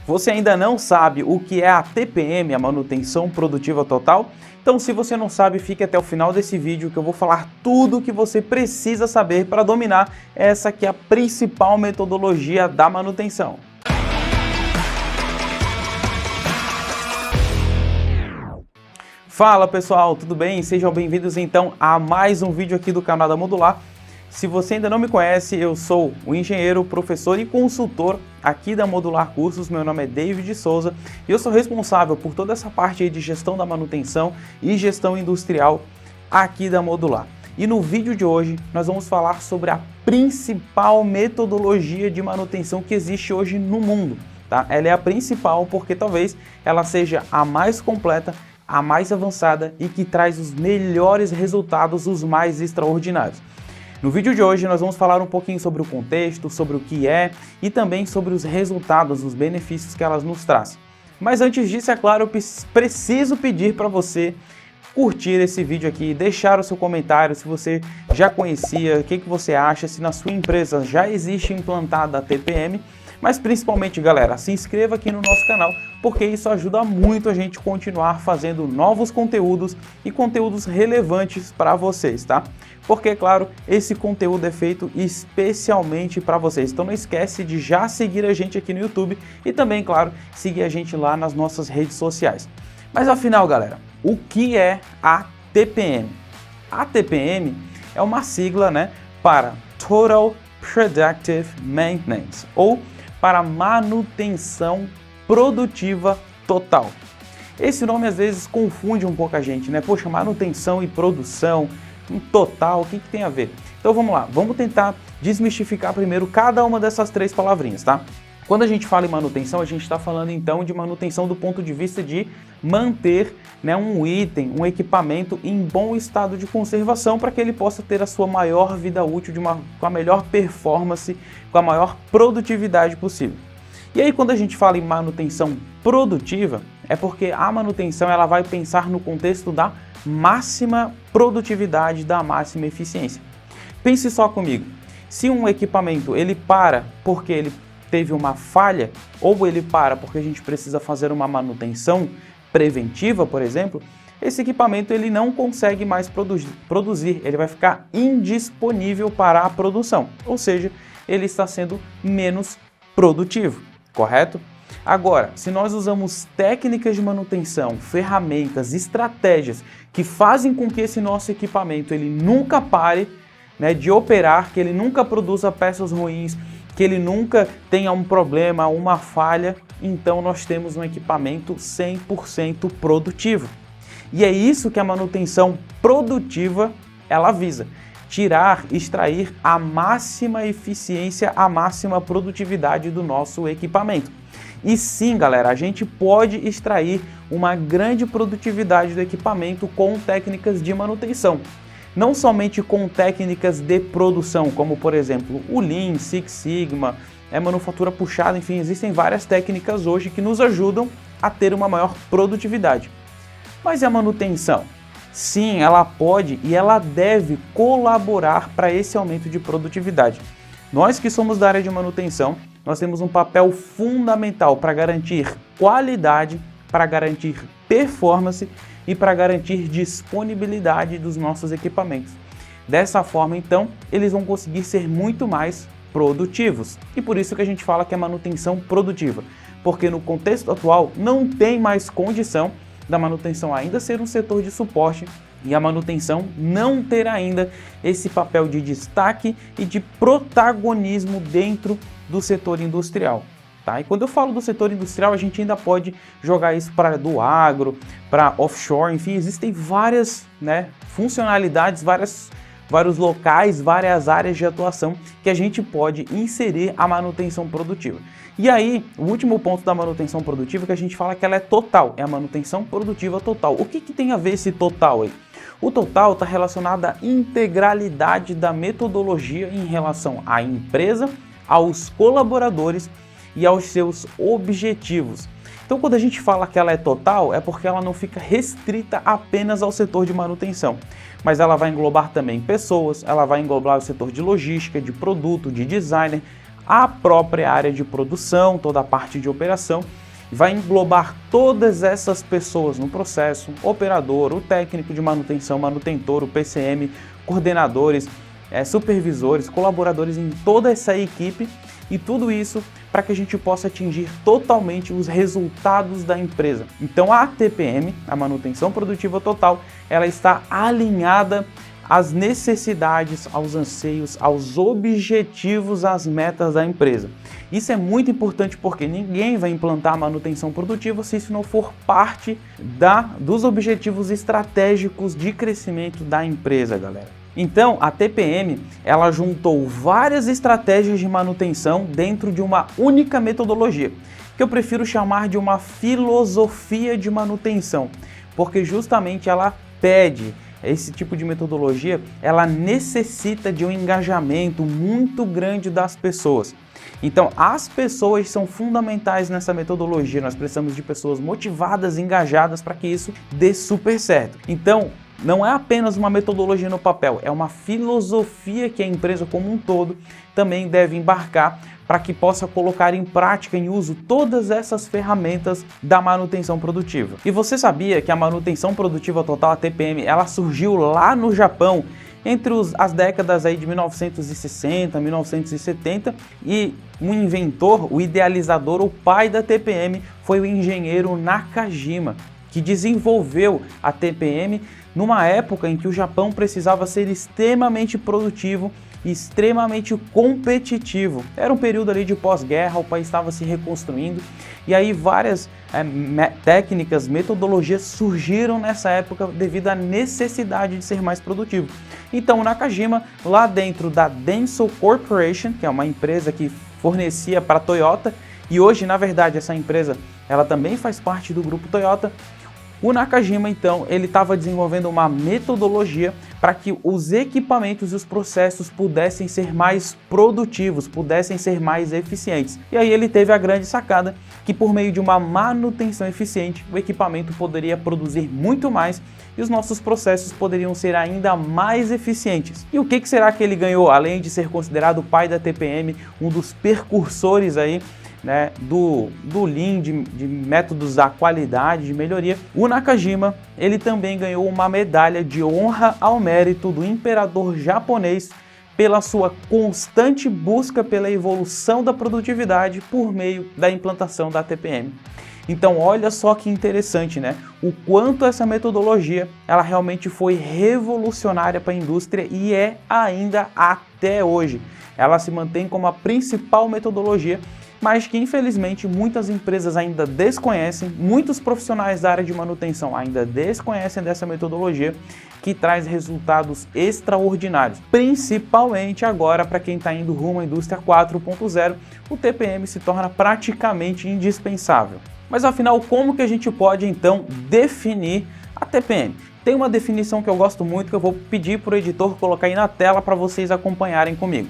Você ainda não sabe o que é a TPM, a manutenção produtiva total? Então, se você não sabe, fique até o final desse vídeo que eu vou falar tudo o que você precisa saber para dominar essa que é a principal metodologia da manutenção. Fala pessoal, tudo bem? Sejam bem-vindos então a mais um vídeo aqui do canal da Modular. Se você ainda não me conhece, eu sou o engenheiro, professor e consultor aqui da Modular Cursos. Meu nome é David Souza e eu sou responsável por toda essa parte aí de gestão da manutenção e gestão industrial aqui da Modular. E no vídeo de hoje nós vamos falar sobre a principal metodologia de manutenção que existe hoje no mundo. Tá? Ela é a principal porque talvez ela seja a mais completa, a mais avançada e que traz os melhores resultados, os mais extraordinários. No vídeo de hoje nós vamos falar um pouquinho sobre o contexto, sobre o que é e também sobre os resultados, os benefícios que elas nos trazem. Mas antes disso, é claro, eu preciso pedir para você curtir esse vídeo aqui, deixar o seu comentário se você já conhecia, o que você acha, se na sua empresa já existe implantada a TPM. Mas principalmente, galera, se inscreva aqui no nosso canal, porque isso ajuda muito a gente a continuar fazendo novos conteúdos e conteúdos relevantes para vocês, tá? Porque, claro, esse conteúdo é feito especialmente para vocês. Então não esquece de já seguir a gente aqui no YouTube e também, claro, seguir a gente lá nas nossas redes sociais. Mas afinal, galera, o que é a TPM? A TPM é uma sigla, né, para Total Productive Maintenance, ou para manutenção produtiva total. Esse nome às vezes confunde um pouco a gente, né? Poxa, manutenção e produção, total, o que tem a ver? Então vamos lá, vamos tentar desmistificar primeiro cada uma dessas três palavrinhas, tá? Quando a gente fala em manutenção, a gente está falando então de manutenção do ponto de vista de manter, né, um item, um equipamento em bom estado de conservação para que ele possa ter a sua maior vida útil com a melhor performance, com a maior produtividade possível. E aí quando a gente fala em manutenção produtiva, é porque a manutenção ela vai pensar no contexto da máxima produtividade, da máxima eficiência. Pense só comigo, se um equipamento ele para porque ele teve uma falha, ou ele para porque a gente precisa fazer uma manutenção preventiva, por exemplo, esse equipamento ele não consegue mais produzir, ele vai ficar indisponível para a produção, ou seja, ele está sendo menos produtivo, correto? Agora, se nós usamos técnicas de manutenção, ferramentas, estratégias que fazem com que esse nosso equipamento ele nunca pare, né, de operar, que ele nunca produza peças ruins, que ele nunca tenha um problema, uma falha, então nós temos um equipamento 100% produtivo. E é isso que a manutenção produtiva ela visa, tirar, extrair a máxima eficiência, a máxima produtividade do nosso equipamento. E sim, galera, a gente pode extrair uma grande produtividade do equipamento com técnicas de manutenção. Não somente com técnicas de produção, como por exemplo o Lean, Six Sigma, manufatura puxada, enfim, existem várias técnicas hoje que nos ajudam a ter uma maior produtividade. Mas e a manutenção? Sim, ela pode e ela deve colaborar para esse aumento de produtividade. Nós que somos da área de manutenção, nós temos um papel fundamental para garantir qualidade, para garantir performance e para garantir disponibilidade dos nossos equipamentos. Dessa forma, então, eles vão conseguir ser muito mais produtivos. E por isso que a gente fala que é manutenção produtiva, porque no contexto atual não tem mais condição da manutenção ainda ser um setor de suporte e a manutenção não ter ainda esse papel de destaque e de protagonismo dentro do setor industrial. Tá? E quando eu falo do setor industrial, a gente ainda pode jogar isso para do agro, para offshore, enfim, existem várias, né, funcionalidades, vários locais, várias áreas de atuação que a gente pode inserir a manutenção produtiva. E aí, o último ponto da manutenção produtiva que a gente fala que ela é total, é a manutenção produtiva total. O que tem a ver esse total aí? O total está relacionado à integralidade da metodologia em relação à empresa, aos colaboradores e aos seus objetivos. Então, quando a gente fala que ela é total, é porque ela não fica restrita apenas ao setor de manutenção, mas ela vai englobar também pessoas, ela vai englobar o setor de logística, de produto, de designer, a própria área de produção, toda a parte de operação, vai englobar todas essas pessoas no processo: operador, o técnico de manutenção, manutentor, o PCM, coordenadores, supervisores, colaboradores em toda essa equipe, e tudo isso para que a gente possa atingir totalmente os resultados da empresa. Então a TPM, a manutenção produtiva total, ela está alinhada às necessidades, aos anseios, aos objetivos, às metas da empresa. Isso é muito importante porque ninguém vai implantar a manutenção produtiva se isso não for parte dos objetivos estratégicos de crescimento da empresa, galera. Então, a TPM, ela juntou várias estratégias de manutenção dentro de uma única metodologia, que eu prefiro chamar de uma filosofia de manutenção, porque justamente ela pede esse tipo de metodologia, ela necessita de um engajamento muito grande das pessoas. Então, as pessoas são fundamentais nessa metodologia, nós precisamos de pessoas motivadas, engajadas para que isso dê super certo. Então, não é apenas uma metodologia no papel, é uma filosofia que a empresa como um todo também deve embarcar para que possa colocar em prática, em uso, todas essas ferramentas da manutenção produtiva. E você sabia que a manutenção produtiva total, a TPM, ela surgiu lá no Japão entre as décadas aí de 1960, 1970, e um inventor, o idealizador, o pai da TPM, foi o engenheiro Nakajima, que desenvolveu a TPM numa época em que o Japão precisava ser extremamente produtivo e extremamente competitivo. Era um período ali de pós-guerra, o país estava se reconstruindo, e aí várias técnicas, metodologias surgiram nessa época devido à necessidade de ser mais produtivo. Então o Nakajima, lá dentro da Denso Corporation, que é uma empresa que fornecia para a Toyota, e hoje na verdade essa empresa ela também faz parte do grupo Toyota, o Nakajima, então, ele estava desenvolvendo uma metodologia para que os equipamentos e os processos pudessem ser mais produtivos, pudessem ser mais eficientes. E aí ele teve a grande sacada que por meio de uma manutenção eficiente, o equipamento poderia produzir muito mais e os nossos processos poderiam ser ainda mais eficientes. E o que será que ele ganhou, além de ser considerado o pai da TPM, um dos precursores aí, né, do Lean, de métodos da qualidade, de melhoria? O Nakajima, ele também ganhou uma medalha de honra ao mérito do imperador japonês pela sua constante busca pela evolução da produtividade por meio da implantação da TPM. Então olha só que interessante, né? O quanto essa metodologia ela realmente foi revolucionária para a indústria e é ainda até hoje. Ela se mantém como a principal metodologia, mas que infelizmente muitas empresas ainda desconhecem, muitos profissionais da área de manutenção ainda desconhecem dessa metodologia que traz resultados extraordinários. Principalmente agora para quem está indo rumo à indústria 4.0, o TPM se torna praticamente indispensável. Mas afinal, como que a gente pode então definir a TPM? Tem uma definição que eu gosto muito que eu vou pedir para o editor colocar aí na tela para vocês acompanharem comigo.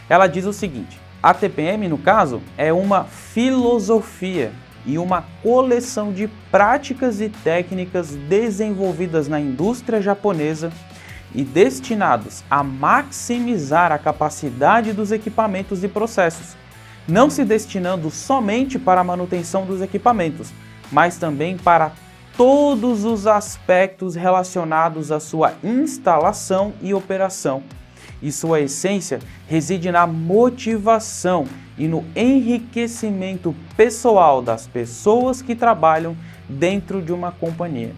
Ela diz o seguinte: a TPM, no caso, é uma filosofia e uma coleção de práticas e técnicas desenvolvidas na indústria japonesa e destinados a maximizar a capacidade dos equipamentos e processos, não se destinando somente para a manutenção dos equipamentos, mas também para todos os aspectos relacionados à sua instalação e operação. E sua essência reside na motivação e no enriquecimento pessoal das pessoas que trabalham dentro de uma companhia.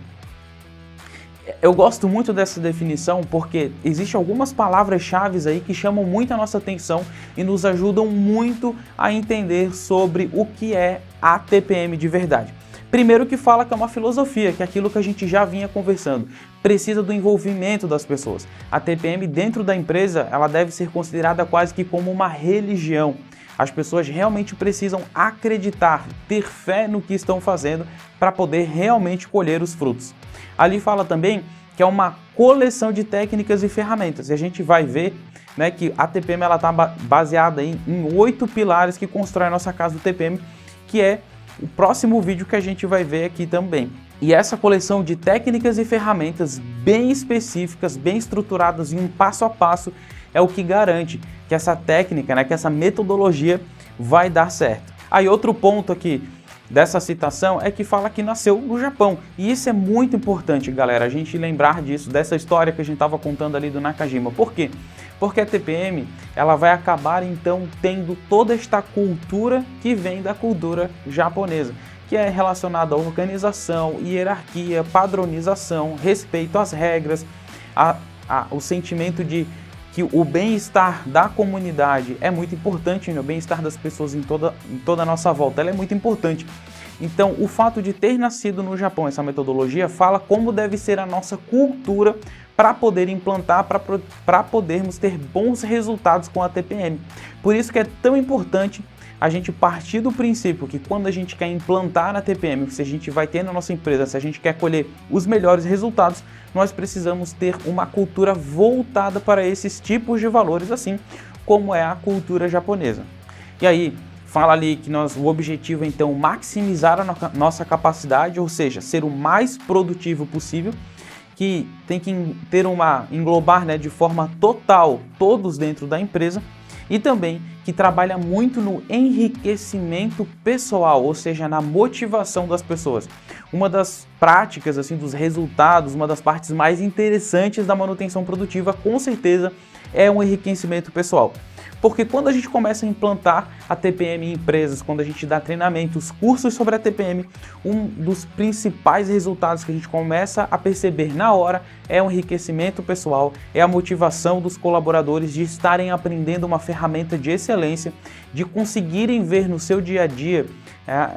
Eu gosto muito dessa definição porque existem algumas palavras-chave aí que chamam muito a nossa atenção e nos ajudam muito a entender sobre o que é a TPM de verdade. Primeiro que fala que é uma filosofia, que é aquilo que a gente já vinha conversando. Precisa do envolvimento das pessoas. A TPM dentro da empresa, ela deve ser considerada quase que como uma religião. As pessoas realmente precisam acreditar, ter fé no que estão fazendo para poder realmente colher os frutos. Ali fala também que é uma coleção de técnicas e ferramentas. E a gente vai ver, né, que a TPM está baseada em 8 pilares que constroem a nossa casa do TPM, que é o próximo vídeo que a gente vai ver aqui também. E essa coleção de técnicas e ferramentas bem específicas, bem estruturadas em um passo a passo, é o que garante que essa técnica, né, que essa metodologia vai dar certo. Aí outro ponto aqui dessa citação é que fala que nasceu no Japão. E isso é muito importante, galera, a gente lembrar disso, dessa história que a gente estava contando ali do Nakajima. Por quê? Porque a TPM, ela vai acabar então tendo toda esta cultura que vem da cultura japonesa, que é relacionada à organização, hierarquia, padronização, respeito às regras, o sentimento de que o bem-estar da comunidade é muito importante, né? O bem-estar das pessoas em toda a nossa volta, ela é muito importante. Então, o fato de ter nascido no Japão essa metodologia fala como deve ser a nossa cultura para poder implantar, para podermos ter bons resultados com a TPM. Por isso que é tão importante a gente partir do princípio que quando a gente quer implantar a TPM, se a gente vai ter na nossa empresa, se a gente quer colher os melhores resultados, nós precisamos ter uma cultura voltada para esses tipos de valores, assim como é a cultura japonesa. E aí, fala ali que o objetivo é então maximizar a nossa capacidade, ou seja, ser o mais produtivo possível, que tem que englobar, né, de forma total todos dentro da empresa, e também que trabalha muito no enriquecimento pessoal, ou seja, na motivação das pessoas. Uma das práticas, assim, dos resultados, uma das partes mais interessantes da manutenção produtiva, com certeza, é um enriquecimento pessoal. Porque quando a gente começa a implantar a TPM em empresas, quando a gente dá treinamentos, cursos sobre a TPM, um dos principais resultados que a gente começa a perceber na hora é o enriquecimento pessoal, é a motivação dos colaboradores de estarem aprendendo uma ferramenta de excelência, de conseguirem ver no seu dia a dia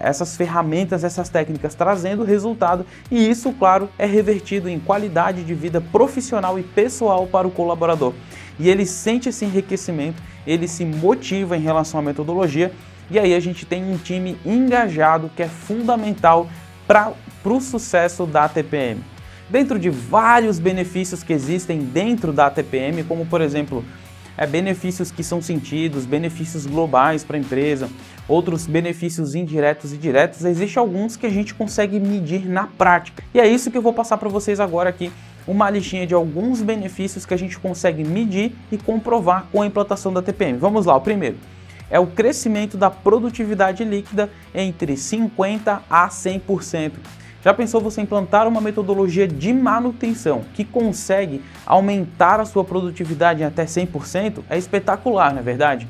essas ferramentas, essas técnicas trazendo resultado, e isso, claro, é revertido em qualidade de vida profissional e pessoal para o colaborador. E ele sente esse enriquecimento, ele se motiva em relação à metodologia, e aí a gente tem um time engajado que é fundamental para o sucesso da TPM. Dentro de vários benefícios que existem dentro da TPM, como por exemplo, benefícios que são sentidos, benefícios globais para a empresa, outros benefícios indiretos e diretos, existem alguns que a gente consegue medir na prática. E é isso que eu vou passar para vocês agora aqui, uma listinha de alguns benefícios que a gente consegue medir e comprovar com a implantação da TPM. Vamos lá, o primeiro é o crescimento da produtividade líquida entre 50% a 100%. Já pensou você implantar uma metodologia de manutenção que consegue aumentar a sua produtividade em até 100%? É espetacular, não é verdade?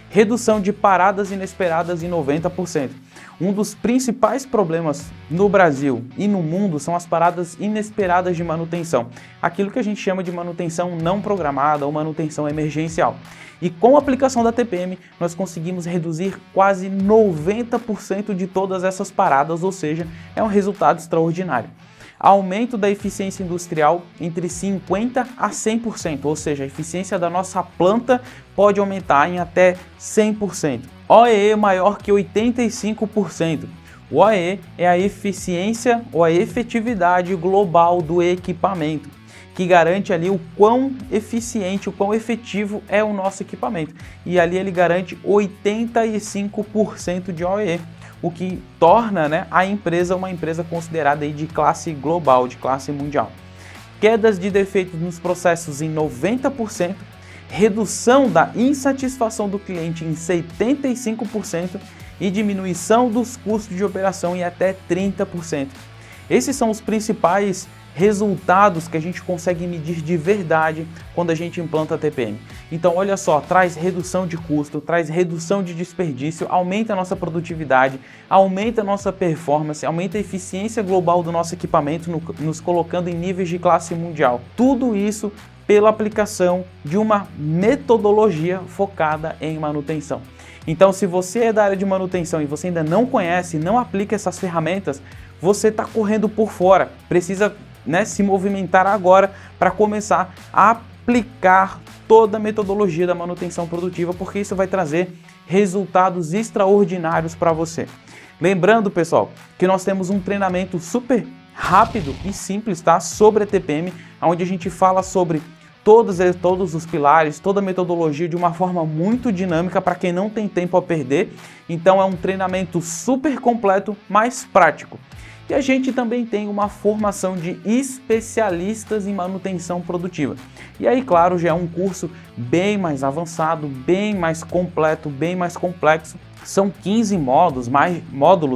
Redução de paradas inesperadas em 90%. Um dos principais problemas no Brasil e no mundo são as paradas inesperadas de manutenção, aquilo que a gente chama de manutenção não programada ou manutenção emergencial. E com a aplicação da TPM, nós conseguimos reduzir quase 90% de todas essas paradas, ou seja, é um resultado extraordinário. Aumento da eficiência industrial entre 50% a 100%, ou seja, a eficiência da nossa planta pode aumentar em até 100%. OEE maior que 85%. O OEE é a eficiência ou a efetividade global do equipamento, que garante ali o quão eficiente, o quão efetivo é o nosso equipamento. E ali ele garante 85% de OEE, o que torna, né, a empresa uma empresa considerada aí de classe global, de classe mundial. Quedas de defeitos nos processos em 90%, redução da insatisfação do cliente em 75% e diminuição dos custos de operação em até 30%. Esses são os principais resultados que a gente consegue medir de verdade quando a gente implanta a TPM. Então olha só, traz redução de custo, traz redução de desperdício, aumenta a nossa produtividade, aumenta a nossa performance, aumenta a eficiência global do nosso equipamento, nos colocando em níveis de classe mundial. Tudo isso pela aplicação de uma metodologia focada em manutenção. Então, se você é da área de manutenção e você ainda não conhece, não aplica essas ferramentas, você está correndo por fora. Precisa, né, se movimentar agora para começar a aplicar toda a metodologia da manutenção produtiva, porque isso vai trazer resultados extraordinários para você. Lembrando, pessoal, que nós temos um treinamento super rápido e simples, tá? Sobre a TPM, onde a gente fala sobre todos os pilares, toda a metodologia de uma forma muito dinâmica para quem não tem tempo a perder. Então é um treinamento super completo, mais prático. E a gente também tem uma formação de especialistas em manutenção produtiva. E aí, claro, já é um curso bem mais avançado, bem mais completo, bem mais complexo. São 15 módulos,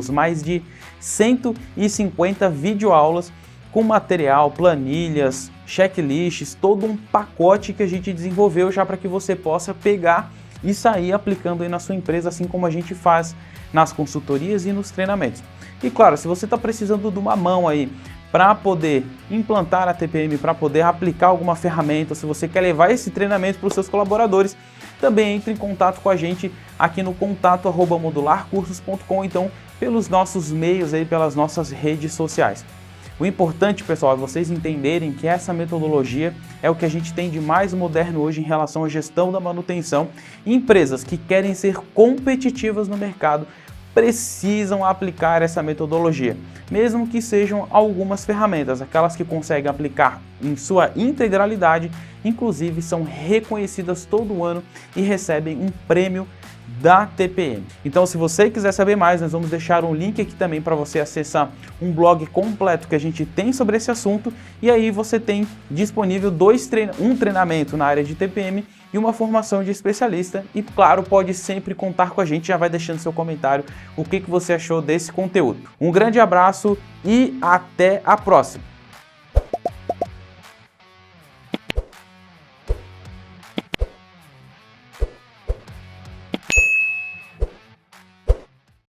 mais de 150 videoaulas com material, planilhas, checklists, todo um pacote que a gente desenvolveu já para que você possa pegar e sair aplicando aí na sua empresa, assim como a gente faz nas consultorias e nos treinamentos. E claro, se você está precisando de uma mão aí para poder implantar a TPM, para poder aplicar alguma ferramenta, se você quer levar esse treinamento para os seus colaboradores, também entre em contato com a gente aqui no contato@modularcursos.com, então pelos nossos meios aí, pelas nossas redes sociais. O importante, pessoal, é vocês entenderem que essa metodologia é o que a gente tem de mais moderno hoje em relação à gestão da manutenção. Empresas que querem ser competitivas no mercado precisam aplicar essa metodologia, mesmo que sejam algumas ferramentas, aquelas que conseguem aplicar em sua integralidade, inclusive são reconhecidas todo ano e recebem um prêmio da TPM. Então, se você quiser saber mais, nós vamos deixar um link aqui também para você acessar um blog completo que a gente tem sobre esse assunto, e aí você tem disponível um treinamento na área de TPM e uma formação de especialista. E claro, pode sempre contar com a gente, já vai deixando seu comentário o que você achou desse conteúdo. Um grande abraço e até a próxima!